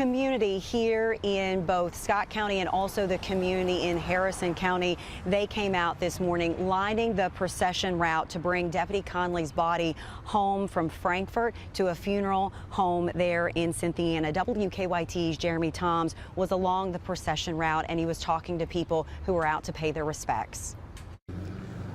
community here in both Scott County and also the community in Harrison County, they came out this morning lining the procession route to bring Deputy Conley's body home from Frankfort to a funeral home there in Cynthiana. WKYT's Jeremy Toms was along the procession route, and he was talking to people who were out to pay their respects.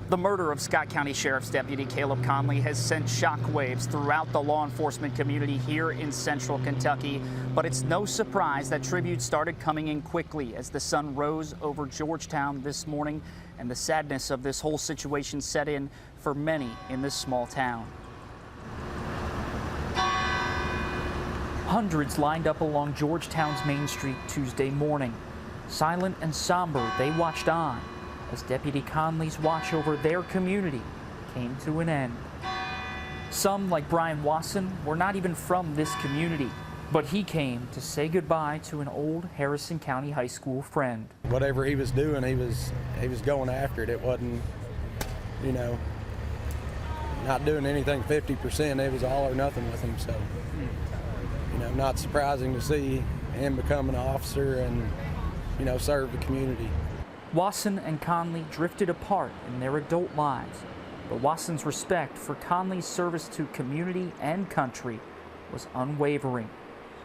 The murder of Scott County Sheriff's Deputy Caleb Conley has sent shockwaves throughout the law enforcement community here in central Kentucky. But it's no surprise that tributes started coming in quickly as the sun rose over Georgetown this morning, and the sadness of this whole situation set in for many in this small town. Hundreds lined up along Georgetown's Main Street Tuesday morning. Silent and somber, they watched on as Deputy Conley's watch over their community came to an end. Some, like Brian Wasson, were not even from this community, but he came to say goodbye to an old Harrison County High School friend. Whatever he was doing, he was going after it. It wasn't, you know, not doing anything 50%. It was all or nothing with him. So, you know, not surprising to see him become an officer and, you know, serve the community. Wasson and Conley drifted apart in their adult lives, but Wasson's respect for Conley's service to community and country was unwavering.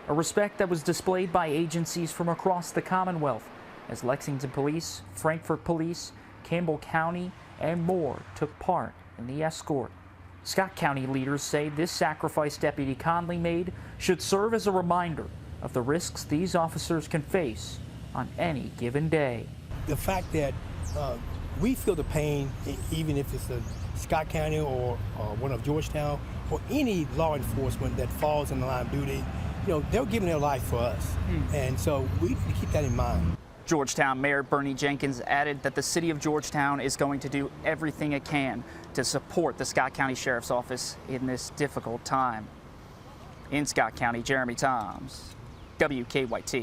A respect that was displayed by agencies from across the Commonwealth as Lexington Police, Frankfort Police, Campbell County, and more took part in the escort. Scott County leaders say this sacrifice Deputy Conley made should serve as a reminder of the risks these officers can face on any given day. The fact that we feel the pain, even if it's a Scott County or one of Georgetown or any law enforcement that falls in the line of duty, you know, they're giving their life for us. And so we need to keep that in mind. Georgetown Mayor Bernie Jenkins added that the city of Georgetown is going to do everything it can to support the Scott County Sheriff's Office in this difficult time. In Scott County, Jeremy Toms, WKYT.